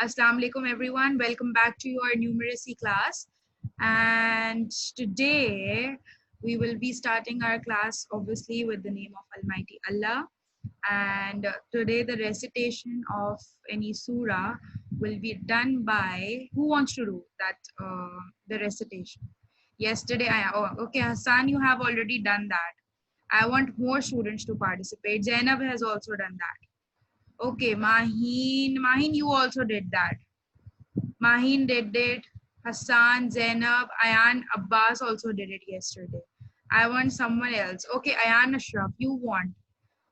Assalamu alaikum everyone. Welcome back to your numeracy class. And today we will be starting our class obviously with the name of Almighty Allah. And today the recitation of any surah will be done by who wants to do that the recitation. Yesterday okay, Hassan, you have already done that. I want more students to participate. Zainab has also done that. Okay, Maheen, you also did that. Maheen did it. Hassan, Zainab, Ayan, Abbas also did it yesterday. I want someone else. Okay, Ayan Ashraf, you want.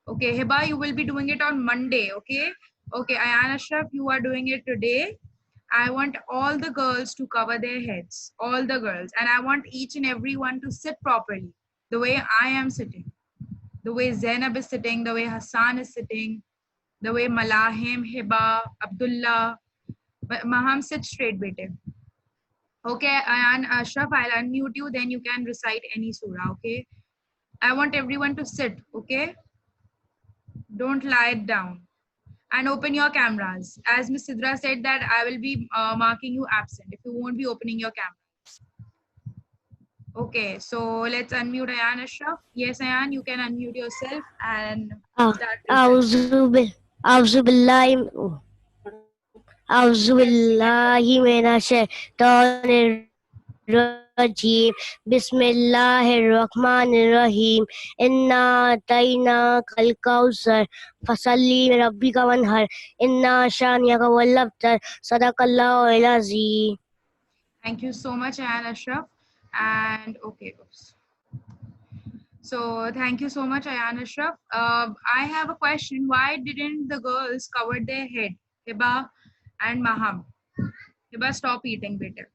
Okay, Hiba, you will be doing it on Monday, okay? Okay, Ayan Ashraf, you are doing it today. I want all the girls to cover their heads, all the girls. And I want each and every one to sit properly, the way I am sitting, the way Zainab is sitting, the way Hassan is sitting, the way Malahim, Hiba, Abdullah, Maham, sit straight, bete. Okay, and Ashraf, I'll unmute you, then you can recite any surah, okay? I want everyone to sit, okay? Don't lie down. And open your cameras. As Ms. Sidra said that I will be marking you absent if you won't be opening your cameras. Okay, so let's unmute Ayan Ashraf. Yes, Ayan, you can unmute yourself and start reciting. أعوذ بالله أعوذ بالله من الشيطان الرجيم بسم الله الرحمن الرحيم إنا أعطيناك الكوثر فصل لربك وانحر إن شانئك هو الأبتر صدق الله العظيم. Thank you so much, Ayan Ashraf. And okay, oops. So thank you so much, Ayan Ashraf. I have a question. Why didn't the girls cover their head? Hiba and Maham. Hiba, stop eating, better.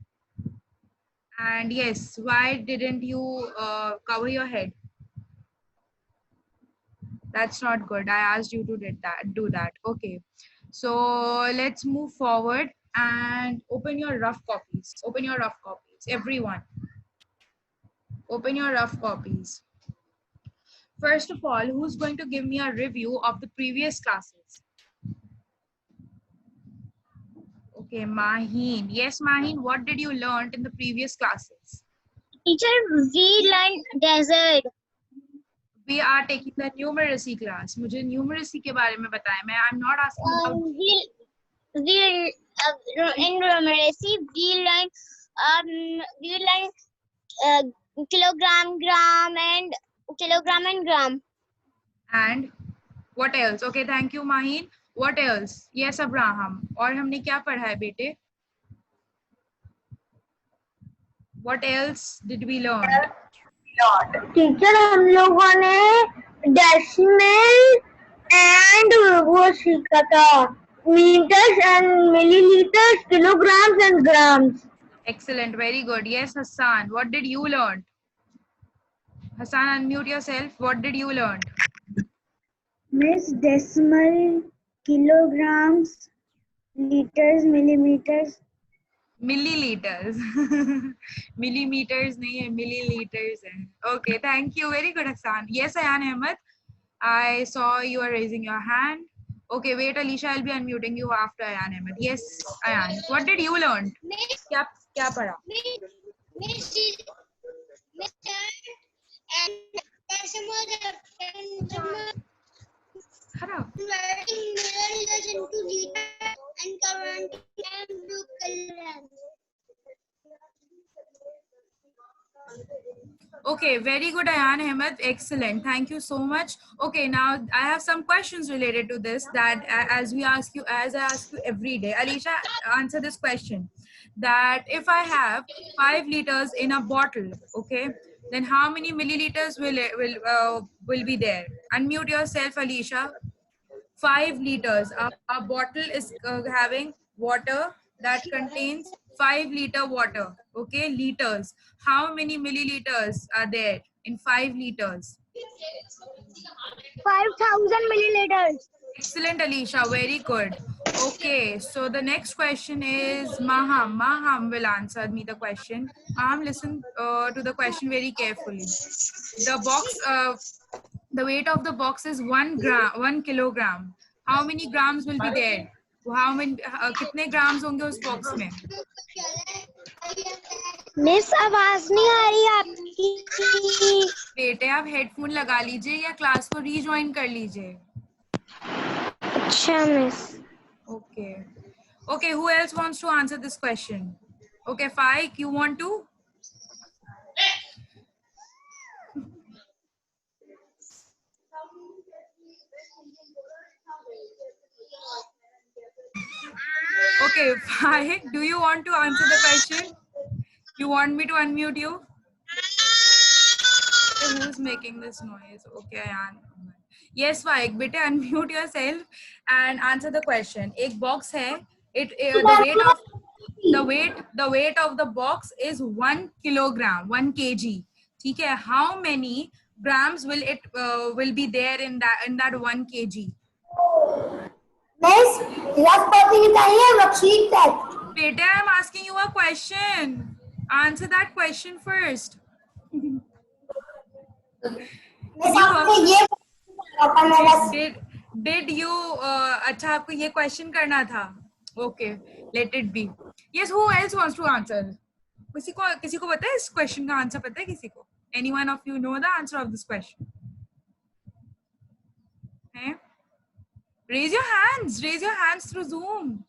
And yes, why didn't you cover your head? That's not good. I asked you to do that. Okay. So let's move forward and open your rough copies. Open your rough copies. Everyone. Open your rough copies. First of all, who's going to give me a review of the previous classes? Okay, Maheen. Yes, Maheen, what did you learn in the previous classes? Teacher, we learned desert. We are taking the numeracy class. मुझे numeracy के बारे में बताएं. I'm not asking about. In numeracy, we learn kilogram, gram, and gram. And what else? Okay, thank you, Maheen. What else? Yes, Abraham. और हमने क्या पढ़ा है बेटे? What else did we learn? Teacher हम लोगों ने डेसिमल एंड वो सीखा था meters and milliliters, kilograms and grams. Excellent, very good. Yes, Hassan, what did you learn? Hassan, unmute yourself. What did you learn? Miss, decimal, kilograms, liters, millimeters. Milliliters. Millimeters nahi hai, milliliters hai. Okay, thank you. Very good, Hassan. Yes, Ayan Ahmed. I saw you are raising your hand. Okay, wait, Alicia, I'll be unmuting you after Ayan Ahmed. Yes, Ayan. What did you learn? Kya padha? Kharab. Okay, very good, Ayan Ahmed. Excellent. Thank you so much. Okay, now I have some questions related to this that as I ask you every day. Alicia, answer this question. That if I have 5 liters in a bottle, okay, then how many milliliters will be there? Unmute yourself, Alicia. 5 liters. A bottle is having water that contains 5-liter water. Okay, liters. How many milliliters are there in 5 liters? 5,000 milliliters. Excellent, Alicia. Very good. Okay, so the next question is Maham. Maham will answer me the question. Maham, listen to the question very carefully. The box, the weight of the box is 1 kilogram. How many grams will be there? How many कितने grams होंगे उस box में? Miss आवाज नहीं आ रही आपकी। बेटे आप हेडफोन लगा लीजिए या क्लास को रीजॉइन कर लीजिए. अच्छा miss. Okay, who else wants to answer this question? Okay, Faik, you want to? Okay, Faik, do you want to answer the question? You want me to unmute you? Okay, who's making this noise? Okay, Ayan. Yes, Faik, beta, unmute yourself and answer the question. एक box है. The weight of the box is 1 kilogram, 1 kg. ठीक है? How many grams will be there in that 1 kg? Miss, rough copy निकालिए, worksheet test. Beta, I'm asking you a question. Answer that question first. Miss आपने ये मेरा Did you अच्छा आपको ये question करना था? Okay, let it be. Yes, who else wants to answer? किसी को पता है इस question का answer पता है किसी को? Any one of you know the answer of this question? है? Raise your hands through Zoom.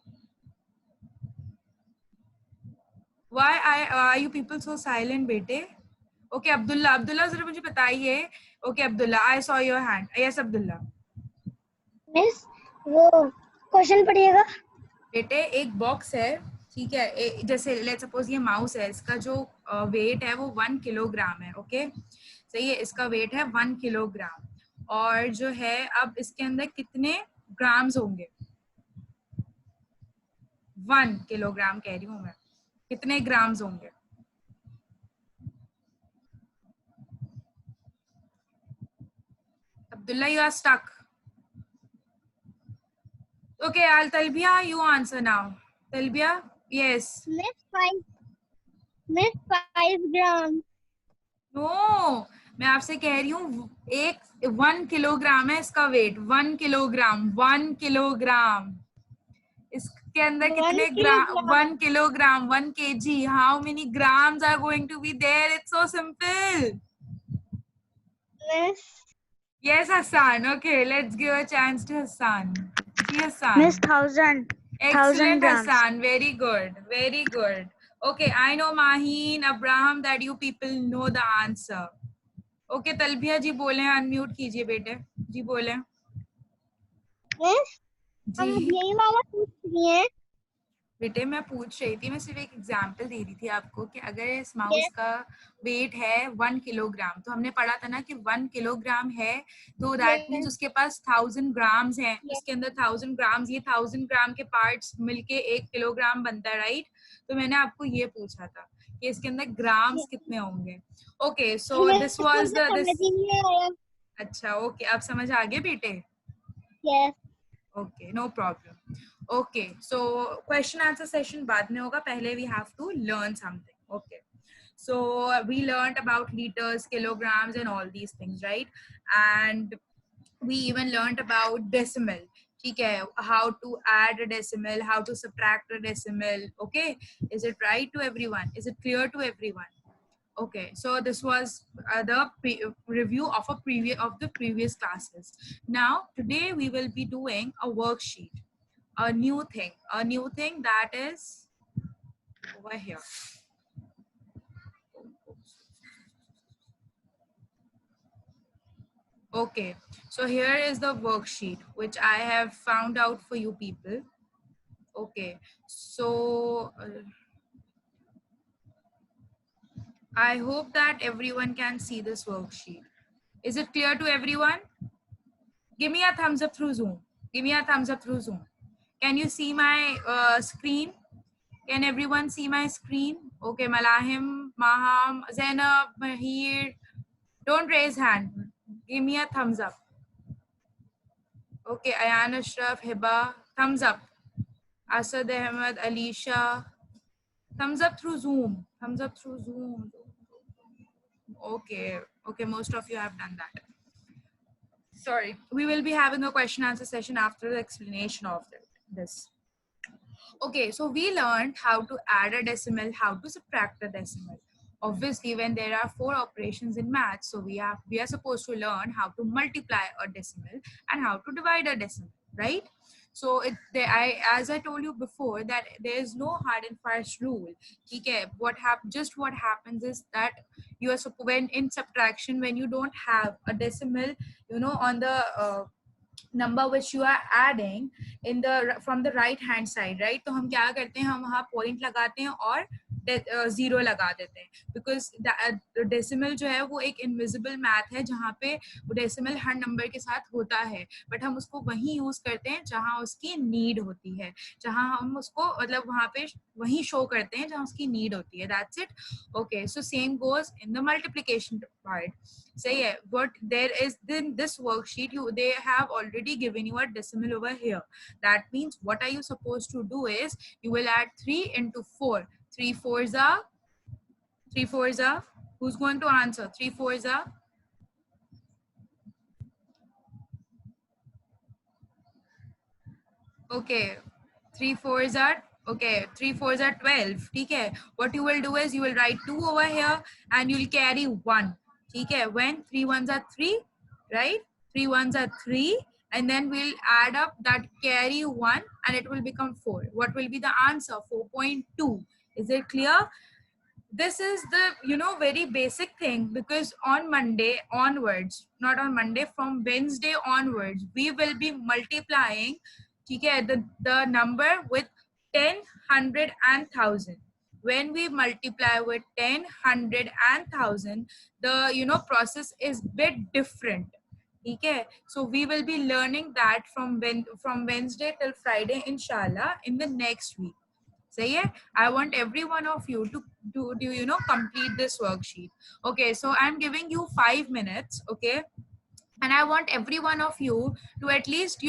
Why are you people so silent, बेटे? Okay, Abdullah जरा मुझे बताइए. Okay, Abdullah, I saw your hand. Yes, Abdullah. Miss वो question पढ़िएगा। बेटे एक box है, ठीक है, जैसे लेट्स सपोज ये माउस है, इसका जो वेट है वो 1 किलोग्राम है. ओके, सही है, इसका वेट है 1 किलोग्राम. और जो है अब इसके अंदर कितने ग्राम्स होंगे? 1 किलोग्राम कह रही हूँ मैं, कितने ग्राम्स होंगे? Abdullah, you are stuck. Okay, Talbia, you answer now. Talbia, yes. Miss 5 gram. No, मैं आपसे कह रही हूँ 1 किलोग्राम है इसका वेट. 1 किलोग्राम. इसके अंदर कितने ग्राम? 1 kilogram, 1 kg. How many grams are going to be there? It's so simple. Miss Yes, Hassan. Okay, let's give a chance to Hassan. See, Hassan. Miss 1000. Excellent, 1000 grams. Hassan. Very good. Very good. Okay, I know Maheen, Abraham, that you people know the answer. Okay, Talbia ji बोले, unmute कीजिए बेटे. जी बोले. Miss हम जी. यही मामा पूछ रही हैं। बेटे मैं पूछ रही थी, मैं सिर्फ एक एग्जांपल दे रही थी आपको कि अगर इस माउस का वेट है 1 किलोग्राम, तो हमने पढ़ा था ना कि 1 किलोग्राम है, तो दैट मीन्स उसके पास 1000 ग्राम्स हैं. उसके अंदर 1000 ग्राम्स, ये 1000 ग्राम के पार्ट्स मिलके 1 किलोग्राम बनता है, राइट? तो मैंने आपको ये पूछा था कि इसके अंदर ग्राम्स कितने होंगे. Okay, so this was the अच्छा, ओके, आप समझ आ गए बेटे? Yes. Okay, no problem. Okay, so question answer session बाद में होगा, पहले we have to learn something. Okay, so we learned about liters, kilograms and all these things, right? And we even learned about decimal. ठीक है, how to add a decimal, how to subtract a decimal. Okay, is it right to everyone? Is it clear to everyone? Okay, so this was the review of the previous classes. Now today we will be doing a worksheet, a new thing that is over here. Okay, so here is the worksheet which I have found out for you people. Okay, so I hope that everyone can see this worksheet. Is it clear to everyone? Give me a thumbs up through Zoom. Give me a thumbs up through Zoom. Can you see my screen? Can everyone see my screen? Okay, Malahim, Maham, Zainab, Mahir. Don't raise hand. Give me a thumbs up. Okay, Ayan Ashraf, Hiba, thumbs up. Asad Ahmed, Alisha, thumbs up through Zoom. Thumbs up through Zoom. Okay, most of you have done that. Sorry, we will be having a question answer session after the explanation of this. Okay, so we learned how to add a decimal, how to subtract a decimal. Obviously, when there are 4 operations in math, so we are supposed to learn how to multiply a decimal and how to divide a decimal, right? So as I told you before, that there is no hard and fast rule. Okay, what happens is that when in subtraction, when you don't have a decimal, on the number which you are adding in the from the right hand side, right? तो हम क्या करते हैं, हम वहाँ point लगाते हैं और zero लगा देते हैं, because decimal जो है वो एक invisible math है जहाँ पे decimal हर number के साथ होता है, but हम उसको वहीं use करते हैं जहाँ उसकी need होती है, जहाँ हम उसको मतलब वहाँ पे वहीं show करते हैं जहाँ उसकी need होती है. That's it. Okay, so same goes in the multiplication part. So yeah, what there is in this worksheet, they have already given you a decimal over here. That means what are you supposed to do is you will add 3 into 4. 3 fours are 3 fours are. Who's going to answer? 3 fours are. Okay, 3 fours are. Okay, 3 fours are 12. Okay, what you will do is you will write 2 over here and you will carry 1. Okay, when 3 ones are 3, right? 3 ones are 3, and then we'll add up that carry 1 and it will become 4. What will be the answer? 4.2. Is it clear? This is the very basic thing, because on Monday onwards, not on Monday, from Wednesday onwards, we will be multiplying the number with 10, 100 and 1000. When we multiply with 10, 100 and 1000, the process is bit different. Okay, so we will be learning that from Wednesday till Friday, inshallah, in the next week. So yeah, I want every one of you to complete this worksheet. Okay, so I'm giving you 5 minutes. Okay, and I want every one of you to at least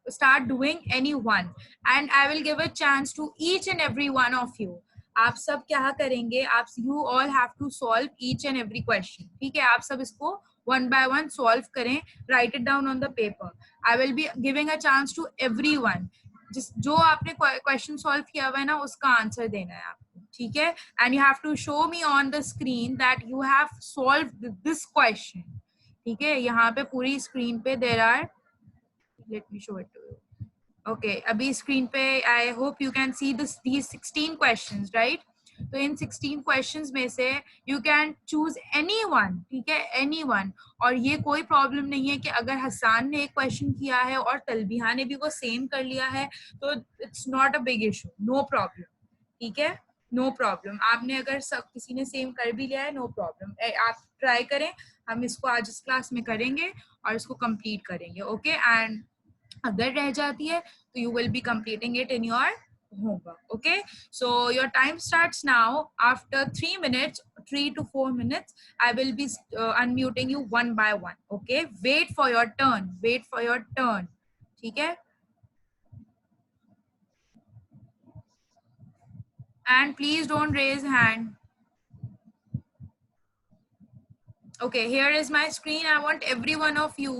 start doing any one, and I will give a chance to each and every one of you. आप सब क्या करेंगे, you all have to solve each and every question. ठीक है, आप सब इसको one by one solve करें, write it down on the paper. I will be giving a chance to everyone. जो आपने क्वेश्चन सॉल्व किया हुआ है ना, उसका आंसर देना है आपको, ठीक है? And you have to show me on the screen that you have solved this question. ठीक है, यहाँ पे पूरी स्क्रीन पे there are, let me show it to you. Okay, अभी स्क्रीन पे I hope you can see this 16 questions, right? तो इन 16 क्वेश्चंस में से you can choose any one, ठीक है, एनी वन. और ये कोई प्रॉब्लम नहीं है कि अगर हसान ने एक क्वेश्चन किया है और तलबिहा ने भी वो सेम कर लिया है, तो it's not a big issue, no problem. ठीक है, नो प्रॉब्लम. आपने अगर सब किसी ने सेम कर भी लिया है, नो प्रॉब्लम. आप ट्राई करें, हम इसको आज इस क्लास में करेंगे और इसको कंप्लीट करेंगे. ओके, एंड अगर रह जाती है तो you will be completing it in your homework. Okay, so your time starts now. After 3 minutes, 3 to 4 minutes, I will be unmuting you one by one. Okay, wait for your turn, wait for your turn. ठीक है, and please don't raise hand. Okay, here is my screen. I want every one of you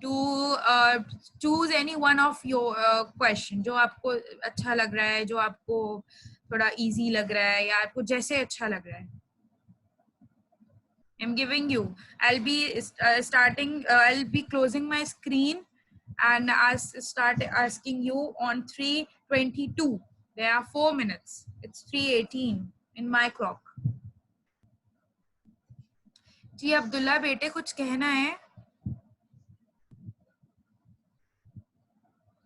to choose any one of your question जो आपको अच्छा लग रहा है, जो आपको थोड़ा easy लग रहा है, या आपको जैसे अच्छा लग रहा है. I'm giving you. I'll be I'll be closing my screen and start asking you on 3:22. There are 4 minutes. It's 3:18 in my clock. जी अब्दुल्ला बेटे, कुछ कहना है?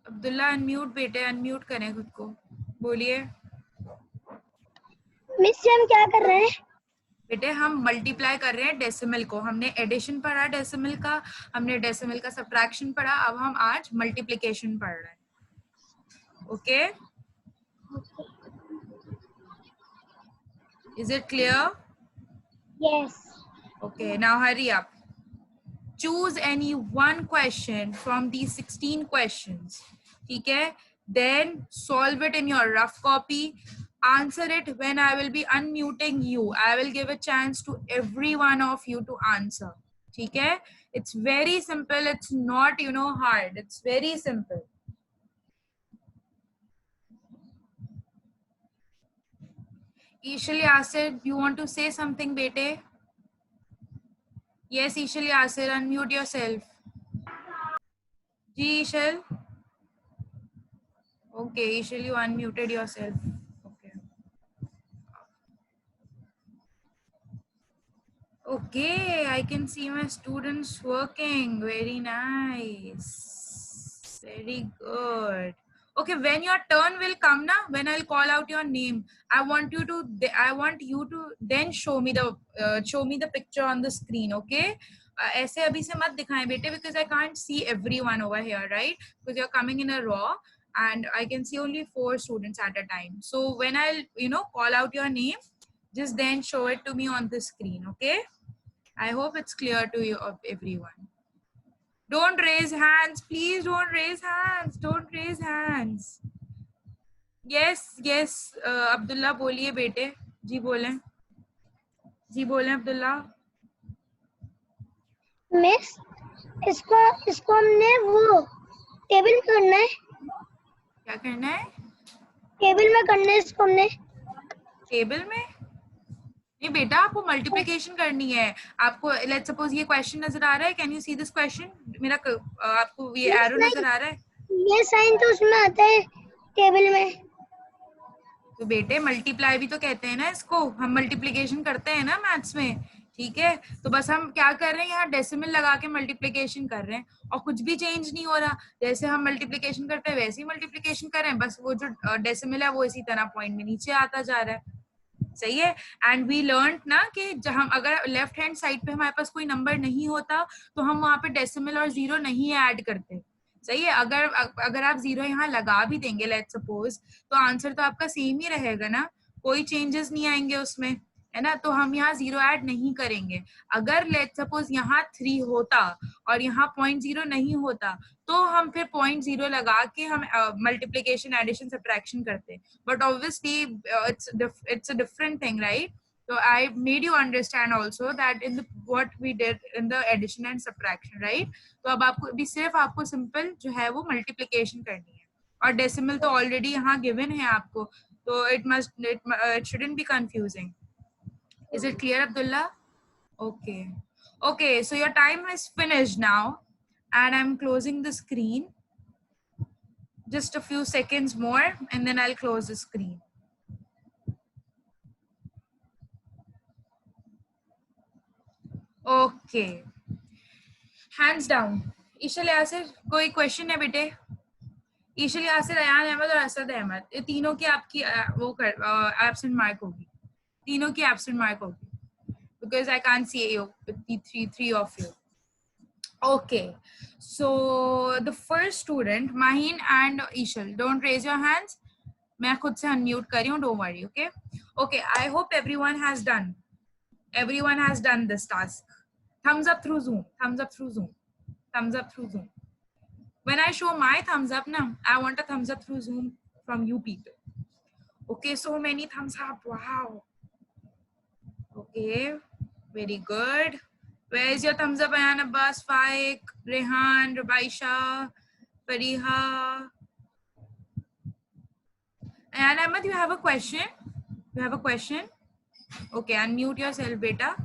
अब्दुल्ला अनम्यूट बेटे, अनम्यूट करें खुद को, बोलिए. मिस हम क्या कर रहे हैं? बेटे हम मल्टीप्लाई कर रहे हैं डेसिमल को. हमने एडिशन पढ़ा डेसिमल का, हमने डेसिमल का सब्ट्रैक्शन पढ़ा, अब हम आज मल्टीप्लिकेशन पढ़ रहे हैं. Okay, is it clear? Yes. Okay, now hurry up. Choose any one question from these 16 questions. Okay, then solve it in your rough copy. Answer it when I will be unmuting you. I will give a chance to every one of you to answer. Okay, it's very simple. It's not hard. It's very simple. Ishal Yasir, you want to say something, bete? Yes, Ishal Yasir, unmute yourself. Ji Ishal. Okay, Ishal, you unmuted yourself. Okay. Okay, I can see my students working. Very nice. Very good. Okay, when your turn will come na, when I'll call out your name, I want you to then show me the picture on the screen, okay? ऐसे अभी से मत दिखाएं बेटे, because I can't see everyone over here, right? Because you're coming in a row and I can see only 4 students at a time. So when I'll call out your name, just then show it to me on the screen, okay? I hope it's clear to you of everyone. Don't raise hands, please. Don't raise hands. Don't raise hands. Yes, yes. Abdullah, बोलिए बेटे. जी बोलें. जी बोलें Abdullah. Miss इसको हमने वो table में करना है. क्या करना है? टेबल में करना है इसको हमने. टेबल में? नहीं बेटा, आपको मल्टीप्लिकेशन करनी है. आपको लेट्स सपोज ये क्वेश्चन नजर आ रहा है. Can you see this question? मेरा आपको ये एरो नजर आ रहा है? ये साइन तो उसमें आता है टेबल में. तो बेटे मल्टीप्लाई भी तो कहते हैं ना इसको. हम मल्टीप्लिकेशन करते हैं ना मैथ्स में, ठीक है? तो बस हम क्या कर रहे हैं, यहाँ डेसिमल लगा के मल्टीप्लिकेशन कर रहे हैं और कुछ भी चेंज नहीं हो रहा. जैसे हम मल्टीप्लिकेशन करते हैं वैसे ही मल्टीप्लिकेशन कर रहे हैं, बस वो जो डेसिमल है वो इसी तरह पॉइंट में नीचे आता जा रहा है. सही है. एंड वी लर्न ना कि हम अगर लेफ्ट हैंड साइड पे हमारे पास कोई नंबर नहीं होता तो हम वहां पे डेसिमल और जीरो नहीं ऐड करते. सही है. अगर आप जीरो यहाँ लगा भी देंगे लेट्स सपोज, तो आंसर तो आपका सेम ही रहेगा ना, कोई चेंजेस नहीं आएंगे उसमें, है ना? तो हम यहाँ जीरो ऐड नहीं करेंगे. अगर लेट्स सपोज यहाँ 3 होता और यहाँ 0.0 नहीं होता तो हम फिर 0.0 लगा के हम मल्टीप्लिकेशन, एडिशन, सब्ट्रैक्शन करते. But obviously it's a different thing, right? So I made you understand also that in what we did in the addition and subtraction, right? तो अब आपको भी सिर्फ आपको सिंपल जो है वो मल्टीप्लिकेशन करनी है और डेसिमल तो ऑलरेडी यहाँ गिवन है आपको, तो it shouldn't be confusing. Is it clear, Abdullah? Okay. Okay, so your time is finished now and I'm closing the screen. Just a few seconds more and then I'll close the screen. Okay. Hands down. Ishal Yasir, कोई question है बेटे? ईशल यासिर, अयान अहमद और असद अहमद, ये तीनों की आपकी वो absent mark होगी. तीनों की एब्सेंट मार्क होगी because I can't see you, three of you. Okay, so the first student, Maheen and Ishal, don't raise your hands. मैं खुद से unmute कर रही हूँ, don't worry, okay? Okay, I hope everyone has done this task. Thumbs up through Zoom, thumbs up through Zoom, thumbs up through Zoom. When I show my thumbs up now, I want a thumbs up through Zoom from you people. Okay, so many thumbs up, wow. Okay, very good. Where is your thumbs up, Ayan Abbas, Faik, Rehan, Rubaisha, Fariha? Ayan Ahmed, you have a question? You have a question? Okay, unmute yourself, beta.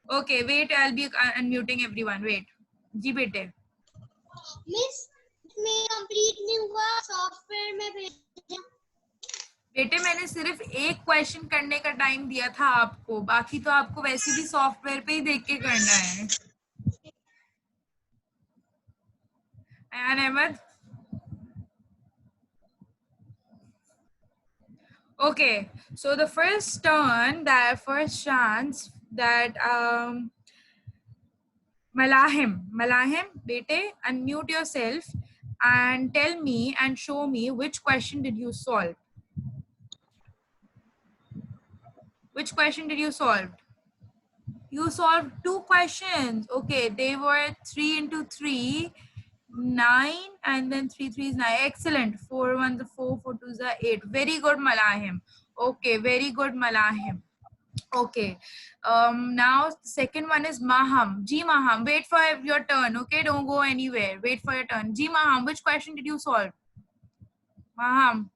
Okay, wait, I'll be unmuting everyone. Wait. जी बेटे. Miss में complete नहीं हुआ, software में भेजा. बेटे मैंने सिर्फ एक क्वेश्चन करने का टाइम दिया था आपको, बाकी तो आपको वैसे भी सॉफ्टवेयर पे ही देख के करना है. Ayaan Ahmed. Okay, so the first chance that Malahim, bete, unmute yourself and tell me and show me which question did you solve. Which question did you solve? You solved 2 questions. Okay, they were 3 into 3, 9, and then 3 3 is 9. Excellent. 4 1 the 4, 4 2 is 8. Very good, Malahim. Okay, very good, Malahim. Okay. Now second one is Maham. Ji Maham, wait for your turn. Okay, don't go anywhere. Wait for your turn. Ji Maham, which question did you solve? Maham.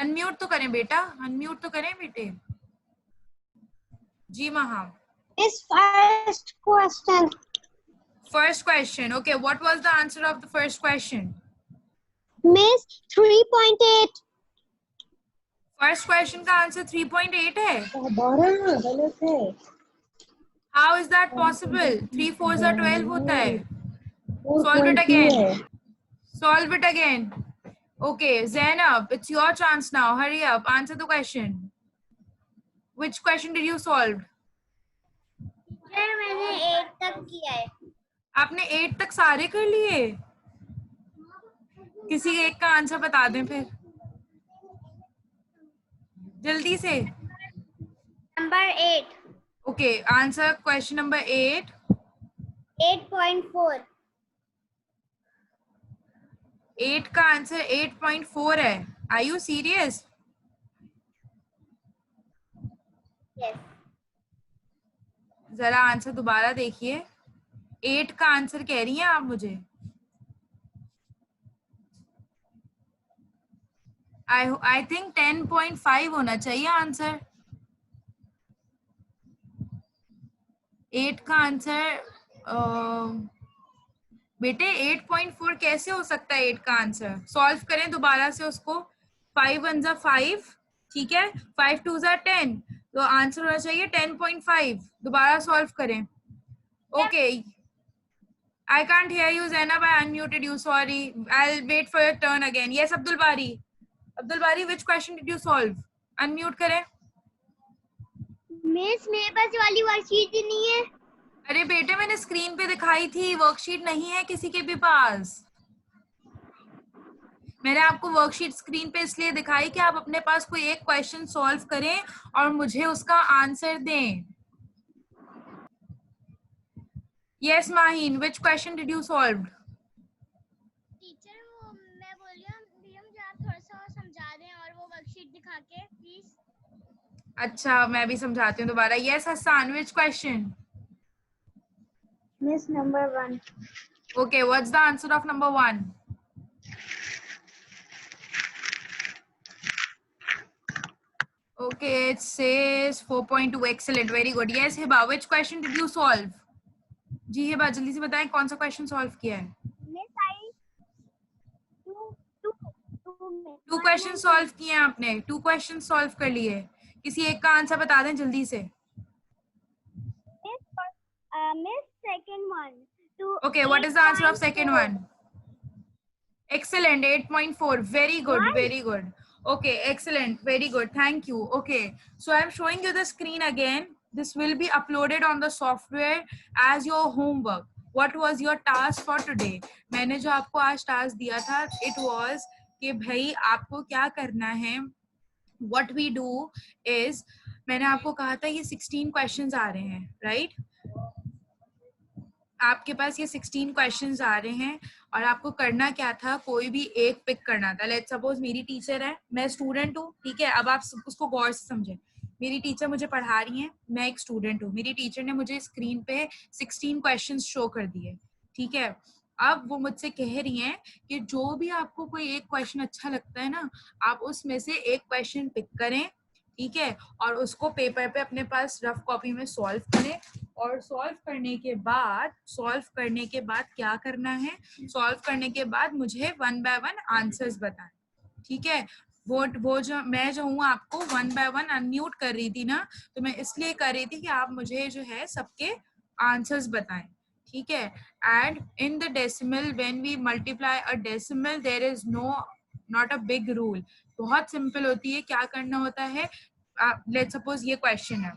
Unmute तो करें बेटा, unmute तो करें बेटे। जी महा। Miss, first question. First question. Okay, what was the answer of the first question? Miss, 3.8. First question का answer 3.8 है। 12 गलत है। How is that possible? 3 4s are 12 होता है। Solve it 4.2 again. है। Solve it again. Okay, Zainab, it's your chance now. Hurry up. Answer the question. Which question did you solve? Sir मैंने 8 तक किया है। आपने 8 तक सारे कर लिए? किसी एक का आंसर बता दें फिर जल्दी से। Number 8। Okay, answer question number 8. 8.4. 8 का आंसर 8.4 है। Are you serious? Yes. जरा आंसर दोबारा देखिए। 8 का आंसर कह रही हैं आप मुझे? I think 10.5 होना चाहिए आंसर। 8 का आंसर बेटे 8.4 कैसे हो सकता है? 8 का आंसर सॉल्व करें दोबारा से उसको। 5 1 जा 5, ठीक है, 5 2 जा 10, तो आंसर होना चाहिए 10.5। दोबारा सॉल्व करें। Okay, I can't hear you, Zainab. I unmuted you. Sorry. I'll wait for your turn again. Yes, Abdul Bari. Abdul Bari, which question did you solve? Unmute करें। मिस मेरे पास वाली वर्कशीट ही नहीं है। अरे बेटे मैंने स्क्रीन पे दिखाई थी, वर्कशीट नहीं है किसी के भी पास। मैंने आपको वर्कशीट स्क्रीन पे इसलिए दिखाई कि आप अपने पास कोई एक क्वेश्चन सॉल्व करें और मुझे उसका आंसर दें। Yes, Mahin, which question did you solve? Teacher वो मैं बोल रही हूँ मुझे आप थोड़ा सा समझा दें और वो वर्कशीट दिखा के प्लीज। अच्छा, मैं भी समझाती हूँ दोबारा। Yes, Hassan, which question? Miss, number 1. Okay, what's the answer of number 1? Okay, it says 4.2. Excellent, very good. Yes, Hiba, which question did you solve? जी हिबा जल्दी से बताएं कौन सा क्वेश्चन सॉल्व किया है? Miss I two question solve किए हैं आपने। 2 क्वेश्चन सॉल्व कर लिए। किसी एक का आंसर बता दें जल्दी से। Miss second one. Okay, what is the answer of second one? Excellent, 8.4. Very good, very good. Okay, excellent, very good. Thank you. Okay, so I'm showing you the screen again. This will be uploaded on the software as your homework. What was your task for today? मैंने जो आपको आज task दिया था, it was कि भाई आपको क्या करना है. What we do is मैंने आपको कहा था ये 16 questions आ रहे हैं, right? आपके पास ये 16 क्वेश्चंस आ रहे हैं और आपको करना क्या था, कोई भी एक पिक करना था। लेट्स सपोज मेरी टीचर है, मैं स्टूडेंट हूँ, ठीक है। अब आप उसको गौर से समझें। मेरी टीचर मुझे पढ़ा रही हैं, मैं एक स्टूडेंट हूँ। मेरी टीचर ने मुझे स्क्रीन पे 16 क्वेश्चंस शो कर दिए, ठीक है। अब वो मुझसे कह रही हैं कि जो भी आपको कोई एक क्वेश्चन अच्छा लगता है ना, आप उसमें से एक क्वेश्चन पिक करें, ठीक है, और उसको पेपर पे अपने पास रफ कॉपी में सॉल्व करें। और सॉल्व करने के बाद क्या करना है, सॉल्व करने के बाद मुझे 1 बाय 1 आंसर्स बताएं, ठीक है। वो जो मैं जो हूँ आपको 1 बाय 1 अनम्यूट कर रही थी ना, तो मैं इसलिए कर रही थी कि आप मुझे जो है सबके आंसर्स बताएं, ठीक है। And in the decimal when we multiply a decimal there is not a big rule. बहुत सिंपल होती है। क्या करना होता है, लेट्स सपोज ये क्वेश्चन है,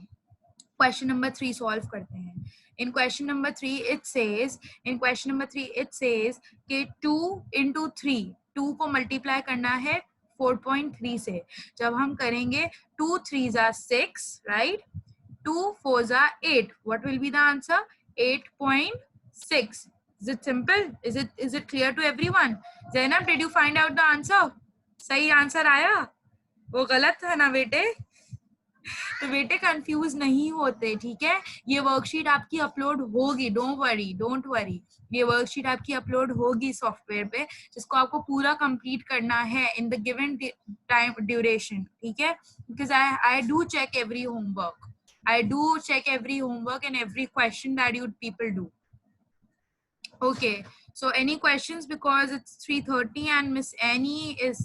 क्वेश्चन नंबर 3 सॉल्व करते हैं। In question number 3 it says कि 2 into 3, 2 को मल्टीप्लाई करना है 4.3 से। जब हम करेंगे 2 3s are 6, right? 2 4s are 8. What will be the answer? 8.6. Is it simple? Is it clear to everyone? Zainab, did you find out the answer? सही answer आया? वो गलत था ना बेटे? तो बेटे कंफ्यूज नहीं होते, ठीक है। ये वर्कशीट आपकी अपलोड होगी, डोंट वरी। ये वर्कशीट आपकी अपलोड होगी सॉफ्टवेयर पे, जिसको आपको पूरा कंप्लीट करना है in the given time duration, ठीक है। Because I do check every homework, and every question that you people do. Okay, so any questions, because it's 3:30 and Miss Annie is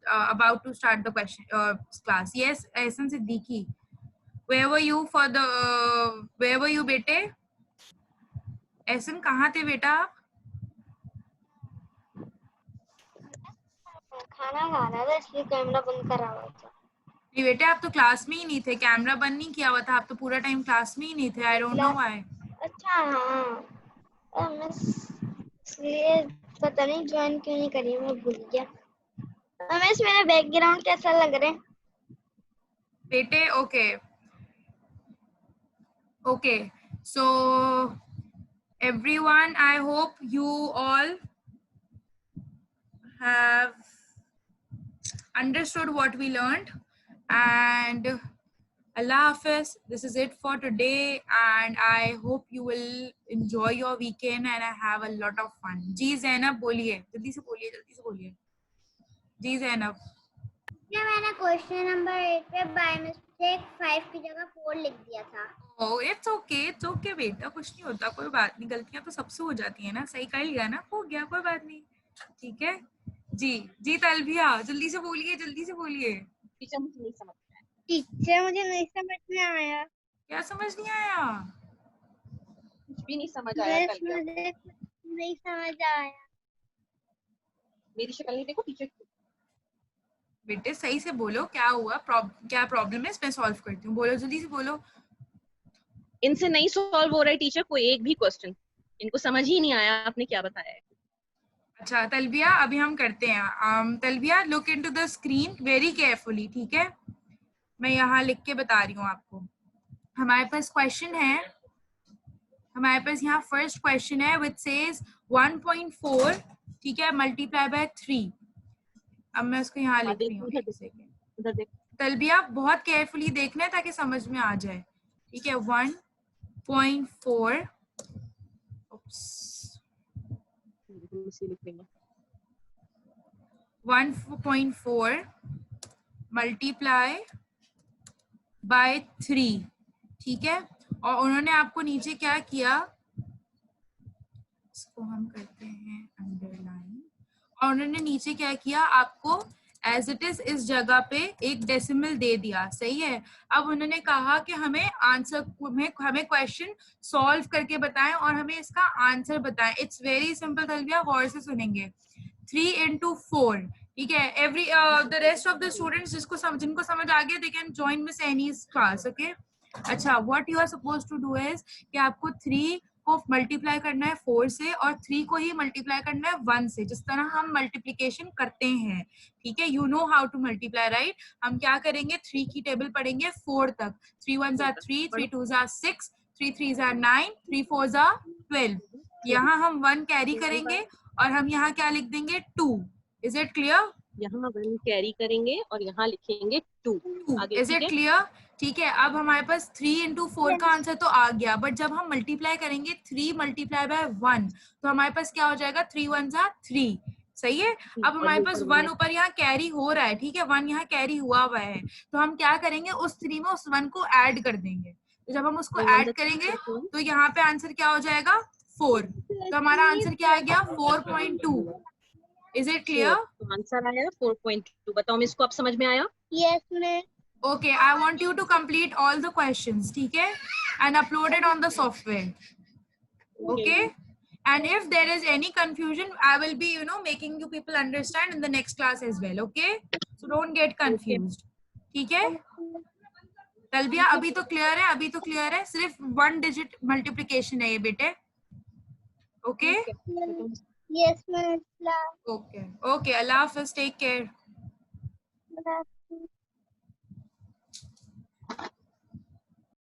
about to start the class. Yes, Ehsan Siddiqui. Where were you for the where were you bete? Ehsan, कहाँ थे बेटा आप? खाना खा रहा था इसलिए camera बंद करा हुआ था। नहीं बेटे, आप तो क्लास में ही नहीं थे, कैमरा बंद नहीं किया हुआ था, आप तो पूरा टाइम क्लास में ही नहीं थे। I don't know why. अच्छा हाँ, मिस इसलिए पता नहीं ज्वाइन क्यों नहीं करी, मैं भूल गया। मिस मेरा बैकग्राउंड कैसा लग रहा है बेटे? Okay, so everyone, I hope you all have understood what we learned, and Allah Hafiz. This is it for today, and I hope you will enjoy your weekend and have a lot of fun. जी ज़ैनब बोलिए, जल्दी से बोलिए। जी ज़ैनब। क्या मैंने question number 8 पे by mistake 5 की जगह 4 लिख दिया था। Oh, it's okay बेटा, कुछ नहीं होता, कोई बात नहीं, गलतियां तो सबसे हो जाती है ना, सही कर लिया ना, हो गया, कोई बात नहीं, ठीक है। जी तलबिया, जल्दी से बोलिए। टीचर मुझे नहीं समझ आया। टीचर मुझे नहीं समझ में आया। क्या समझ नहीं आया? कुछ भी नहीं समझ आया। मुझे नहीं समझ आया। मेरी शक्ल नहीं देखो टीचर की। बेटे सही से बोलो, क्या हुआ, क्या प्रॉब्लम है, मैं सॉल्व करती हूँ, बोलो जल्दी से बोलो। इनसे नहीं सॉल्व हो रहा है टीचर, कोई एक भी क्वेश्चन इनको समझ ही नहीं आया आपने क्या बताया है। अच्छा तलबिया, अभी हम करते हैं। Talbiya, look into the screen very carefully, ठीक है। मैं यहाँ लिख के बता रही हूँ आपको। हमारे पास क्वेश्चन है, हमारे पास यहाँ फर्स्ट क्वेश्चन है विच सेज 1.4, ठीक है, मल्टीप्लाई बाय 3। अब मैं उसको यहाँ लिख रही हूँ, एक सेकेंड। तलबिया बहुत केयरफुली देखना है ताकि समझ में आ जाए, ठीक है। 1.4 1.4 मल्टीप्लाई बाय 3, ठीक है। और उन्होंने आपको नीचे क्या किया, इसको हम करते हैं अंडरलाइन, और उन्होंने नीचे क्या किया, आपको एज इट इज इस जगह पे एक डेसिमल दे दिया, सही है। अब उन्होंने कहा कि हमें आंसर, हमें क्वेश्चन सॉल्व करके बताएं और हमें इसका आंसर बताएं। इट्स वेरी सिंपल तलबिया, गौर से सुनेंगे। 3 into 4, ठीक है। Every the rest of the students जिनको समझ आ गया, they can join Miss Annie's class, okay. अच्छा, what you are suppose to do is कि आपको 3 को मल्टीप्लाई करना है 4 से, और 3 को ही मल्टीप्लाई करना है 1 से, जिस तरह हम मल्टीप्लिकेशन करते हैं, ठीक है। You know how to multiply, right. हम क्या करेंगे, 3 की टेबल पढ़ेंगे 4 तक। 3 1s are 3, 3 2s are 6, 3 3s are 9, 3 4s are 12। यहाँ हम 1 कैरी करेंगे और हम यहाँ क्या लिख देंगे, 2। Is it clear? यहाँ 1 कैरी करेंगे और यहाँ लिखेंगे 2। Is it clear? ठीक है। अब हमारे पास 3 into 4 का आंसर तो आ गया, बट जब हम मल्टीप्लाई करेंगे 3 मल्टीप्लाई बाय 1, तो हमारे पास क्या हो जाएगा, 3 1s are 3, सही है। अब हमारे पास 1 ऊपर यहाँ कैरी हो रहा है, ठीक है, 1 यहाँ कैरी हुआ है, तो हम क्या करेंगे, उस 3 में उस 1 को ऐड कर देंगे। तो जब हम उसको ऐड करेंगे तो यहाँ पे आंसर क्या हो जाएगा, 4। तो हमारा आंसर क्या आ गया, 4.2। Is it clear? आंसर आया 4.2। बताओ मैं इसको आप समझ में आया? Yes ma'am. Okay, I want you to complete all the questions, ठीक है, and upload it on the software. Okay? And if there is any confusion, I will be, making you people understand in the next class as well. Okay? So don't get confused. ठीक है? तलबिया अभी तो clear है, सिर्फ 1 digit multiplication है ये बेटे. Okay? Yes ma'am. Okay. Allah Hafiz, take care.